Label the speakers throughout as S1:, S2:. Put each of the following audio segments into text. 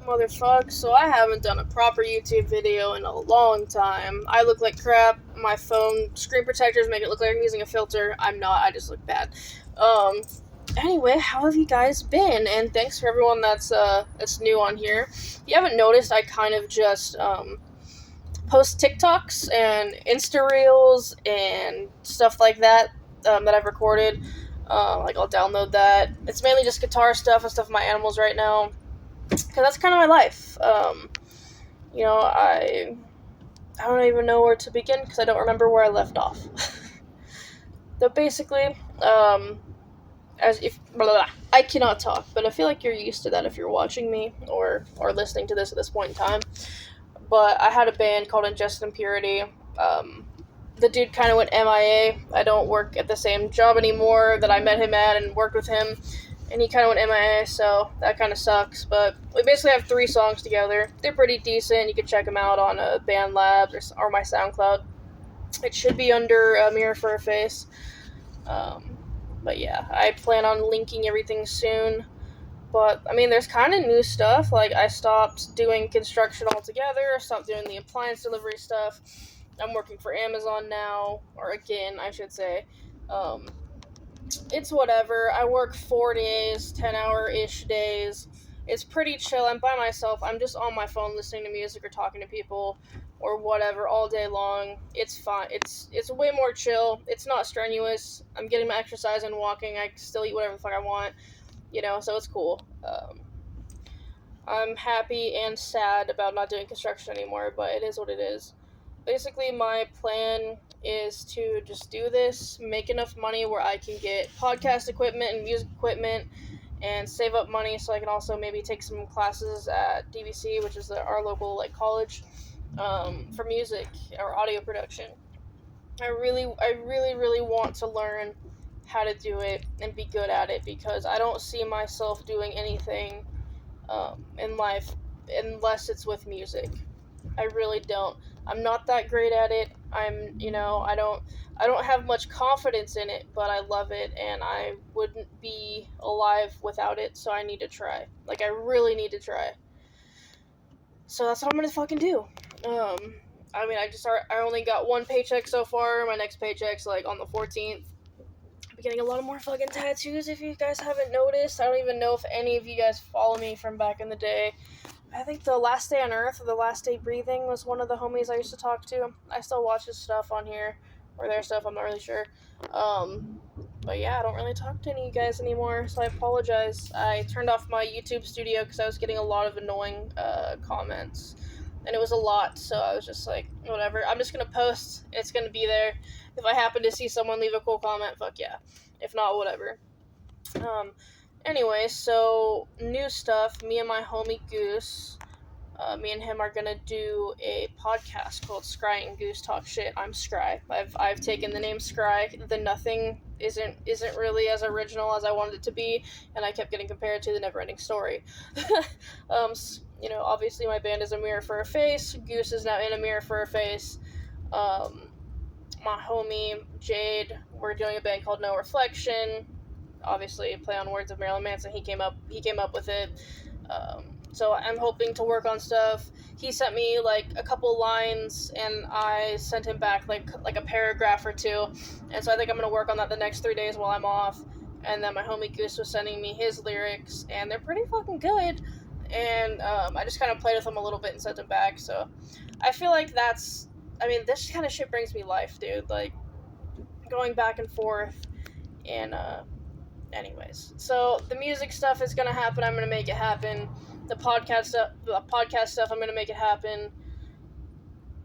S1: Motherfuck, so I haven't done a proper YouTube video in a long time. I look like crap. My phone screen protectors make it look like I'm using a filter. I'm not, I just look bad. Um, anyway, how have you guys been? And thanks for everyone that's new on here. If you haven't noticed, I kind of just, post TikToks and Insta Reels and stuff like that, that I've recorded. Like, I'll download that. It's mainly just guitar stuff and stuff with my animals right now, because that's kind of my life. I don't even know where to begin because I don't remember where I left off. But basically, as if blah, blah, blah, I cannot talk, but I feel like you're used to that if you're watching me or listening to this at this point in time. But I had a band called Injustice and Purity. The dude kind of went MIA. I don't work at the same job anymore that I met him at and worked with him, and he kind of went MIA, so that kind of sucks. But we basically have 3 songs together. They're pretty decent. You can check them out on Band Labs or my SoundCloud. It should be under Mirror for a Face. But yeah, I plan on linking everything soon. But, I mean, there's kind of new stuff. Like, I stopped doing construction altogether. I stopped doing the appliance delivery stuff. I'm working for Amazon now. Or again, I should say. It's whatever. I work 4 days, 10-hour-ish days. It's pretty chill. I'm by myself. I'm just on my phone listening to music or talking to people or whatever all day long. It's fine. It's way more chill. It's not strenuous. I'm getting my exercise and walking. I still eat whatever the fuck I want. So it's cool. I'm happy and sad about not doing construction anymore, but it is what it is. Basically, my plan is to just do this, make enough money where I can get podcast equipment and music equipment, and save up money so I can also maybe take some classes at DVC, which is our local college, for music or audio production. I really want to learn how to do it and be good at it, because I don't see myself doing anything in life unless it's with music. I really don't. I'm not that great at it. I don't have much confidence in it, but I love it, and I wouldn't be alive without it, so I need to try. I really need to try. So that's what I'm gonna fucking do. I only got 1 paycheck so far. My next paycheck's on the 14th. I'm getting a lot more fucking tattoos, if you guys haven't noticed. I don't even know if any of you guys follow me from back in the day. I think the Last Day on Earth or the Last Day Breathing was one of the homies I used to talk to. I still watch his stuff on here, or their stuff, I'm not really sure. But yeah, I don't really talk to any of you guys anymore, so I apologize. I turned off my YouTube studio because I was getting a lot of annoying comments, and it was a lot, so I was just like, whatever. I'm just gonna post. It's gonna be there. If I happen to see someone leave a cool comment, fuck yeah. If not, whatever. Anyway, so new stuff. Me and my homie Goose, me and him are gonna do a podcast called Scry and Goose Talk Shit. I'm Scry. I've taken the name Scry. The nothing isn't really as original as I wanted it to be, and I kept getting compared to the Neverending Story. Obviously my band is A Mirror for a Face. Goose is now in A Mirror for a Face. My homie Jade, we're doing a band called No Reflection. Obviously, play on words of Marilyn Manson. He came up with it. So I'm hoping to work on stuff. He sent me a couple lines, and I sent him back like a paragraph or 2. And so I think I'm gonna work on that the next 3 days while I'm off. And then my homie Goose was sending me his lyrics, and they're pretty fucking good. And I just kind of played with them a little bit and sent them back. So I feel like this kind of shit brings me life, dude. Going back and forth, and anyways, so the music stuff is gonna happen. I'm gonna make it happen. The podcast stuff, I'm gonna make it happen.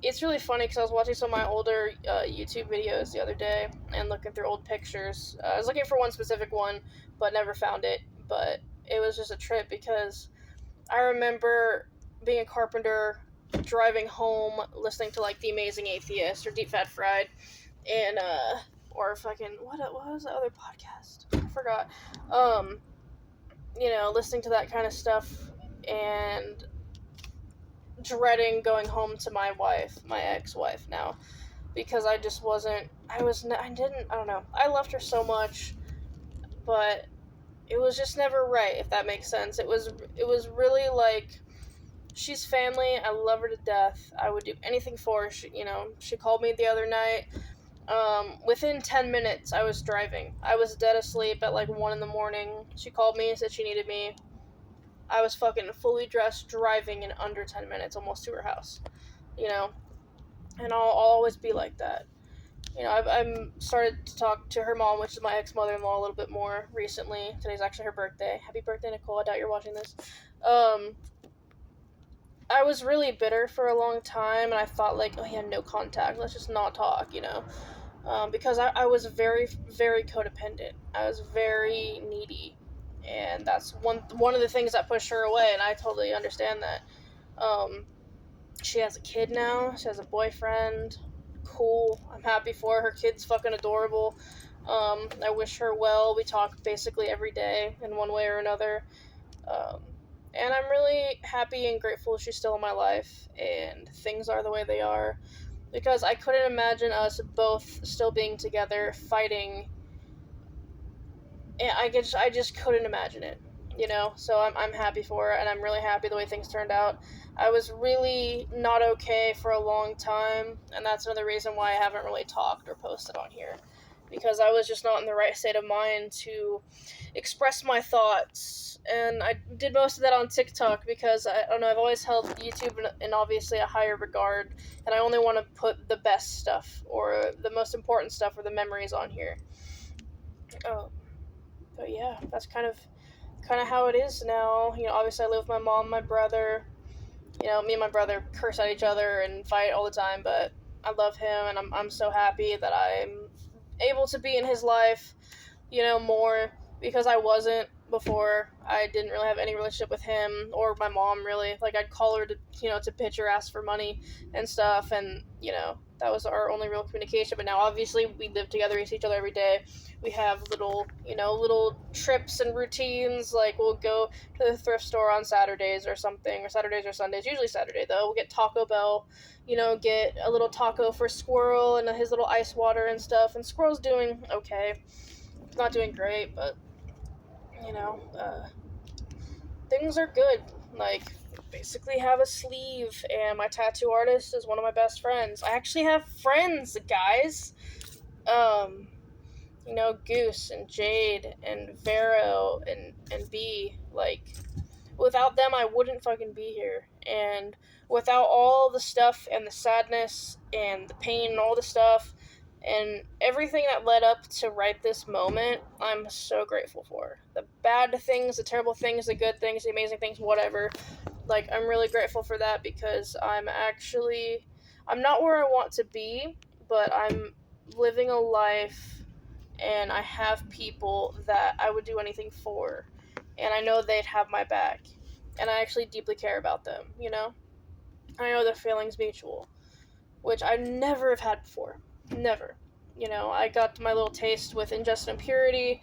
S1: It's really funny because I was watching some of my older YouTube videos the other day and looking through old pictures. I was looking for one specific one, but never found it. But it was just a trip because I remember being a carpenter, driving home, listening to The Amazing Atheist or Deep Fat Fried, and or fucking what was the other podcast? I forgot. Listening to that kind of stuff and dreading going home to my ex-wife now, because I just wasn't. I don't know. I loved her so much, but it was just never right, if that makes sense. It was really she's family. I love her to death. I would do anything for her. She called me the other night. Within 10 minutes, I was driving. I was dead asleep at like 1 in the morning. She called me and said she needed me. I was fucking fully dressed, driving in under 10 minutes, almost to her house. And I'll always be like that. I'm started to talk to her mom, which is my ex-mother-in-law, a little bit more recently. Today's actually her birthday. Happy birthday, Nicole. I doubt you're watching this. I was really bitter for a long time, and I thought, like, oh, yeah, no contact. Let's just not talk, because I was very, very codependent. I was very needy, and that's one of the things that pushed her away, and I totally understand that. She has a kid now. She has a boyfriend. Cool. I'm happy for her. Her kid's fucking adorable. I wish her well. We talk basically every day in one way or another. And I'm really happy and grateful she's still in my life and things are the way they are, because I couldn't imagine us both still being together fighting, and I just couldn't imagine it, so I'm happy for her, and I'm really happy the way things turned out. I was really not okay for a long time, and that's another reason why I haven't really talked or posted on here, because I was just not in the right state of mind to express my thoughts, and I did most of that on TikTok, because I don't know, I've always held YouTube in obviously a higher regard, and I only want to put the best stuff, or the most important stuff, or the memories on here. But yeah, that's kind of how it is now. Obviously I live with my mom, my brother. Me and my brother curse at each other and fight all the time, but I love him, and I'm so happy that I'm able to be in his life, more, because I wasn't before. I didn't really have any relationship with him or my mom, really. Like, I'd call her to bitch or ask for money and stuff, and that was our only real communication. But now obviously we live together, we see each other every day. We have little trips and routines, like we'll go to the thrift store on Saturdays or something, or Saturdays or Sundays, usually Saturday though. We'll get Taco Bell, get a little taco for Squirrel and his little ice water and stuff, and Squirrel's doing okay. It's not doing great, but things are good. Like, basically have a sleeve, and my tattoo artist is one of my best friends. I actually have friends, guys. Goose and Jade and Vero and B. Like, without them, I wouldn't fucking be here. And without all the stuff and the sadness and the pain and all the stuff and everything that led up to right this moment, I'm so grateful for. The bad things, the terrible things, the good things, the amazing things, whatever. Like, I'm really grateful for that, because I'm not where I want to be, but I'm living a life, and I have people that I would do anything for, and I know they'd have my back, and I actually deeply care about them, I know their feelings mutual, which I never have had before. Never. I got my little taste with Ingest and Impurity,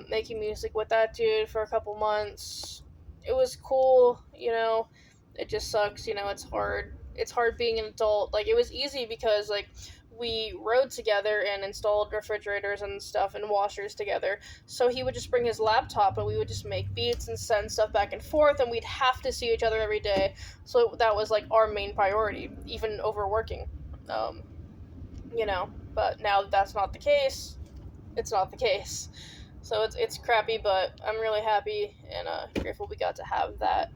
S1: making music with that dude for a couple months. It was cool, it just sucks, it's hard. It's hard being an adult. Like, it was easy because, like, we rode together and installed refrigerators and stuff and washers together. So he would just bring his laptop and we would just make beats and send stuff back and forth, and we'd have to see each other every day. So that was like our main priority, even over working. But now that that's not the case, it's not the case. So it's crappy, but I'm really happy and grateful we got to have that.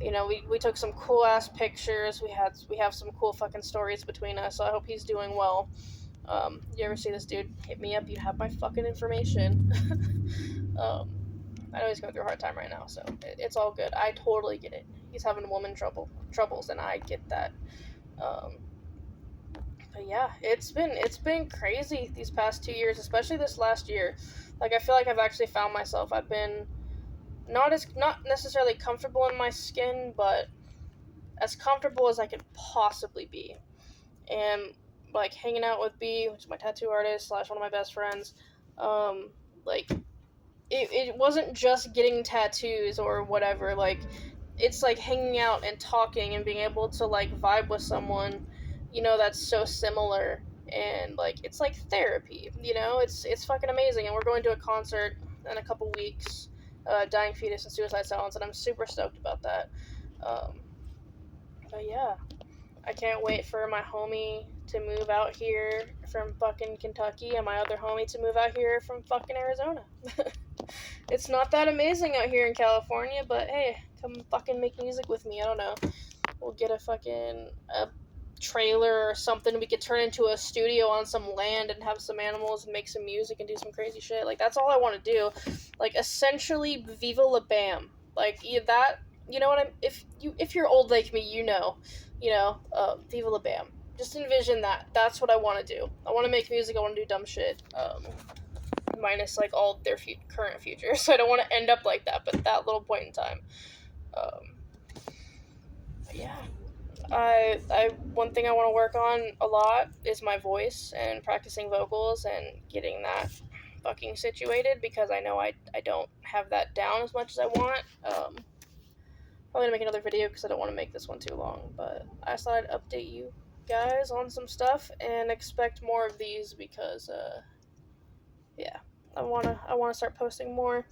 S1: We took some cool ass pictures. We have some cool fucking stories between us. So I hope he's doing well. You ever see this dude, hit me up. You have my fucking information. I know he's going through a hard time right now, so it's all good. I totally get it. He's having woman troubles, and I get that. But yeah, it's been crazy these past 2 years, especially this last year. Like, I feel like I've actually found myself. I've been not necessarily comfortable in my skin, but as comfortable as I could possibly be. And, like, hanging out with B, which is my tattoo artist / one of my best friends, like, it wasn't just getting tattoos or whatever. Like, it's like hanging out and talking and being able to, like, vibe with someone, that's so similar, and, like, it's like therapy, it's fucking amazing. And we're going to a concert in a couple weeks, Dying Fetus and Suicide Silence, and I'm super stoked about that. can't wait for my homie to move out here from fucking Kentucky and my other homie to move out here from fucking Arizona. It's not that amazing out here in California, but hey, come fucking make music with me. I don't know. We'll get a trailer or something. We could turn into a studio on some land and have some animals and make some music and do some crazy shit. Like, that's all I want to do. Like, essentially, Viva La Bam. Like, that, you know what I'm, if you're old like me, Viva La Bam. Just envision that. That's what I want to do. I want to make music. I want to do dumb shit. Minus, like, all their current futures. So I don't want to end up like that, but that little point in time. Yeah. One thing I want to work on a lot is my voice and practicing vocals and getting that fucking situated, because I know I don't have that down as much as I want. Probably gonna make another video because I don't want to make this one too long, but I just thought I'd update you guys on some stuff and expect more of these because yeah, I wanna start posting more,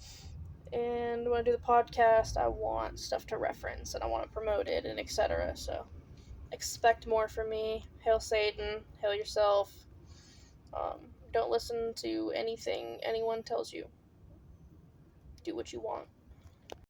S1: and when I do the podcast I want stuff to reference and I want to promote it and etc. So expect more from me. Hail Satan, hail yourself. Don't listen to anything anyone tells you. Do what you want.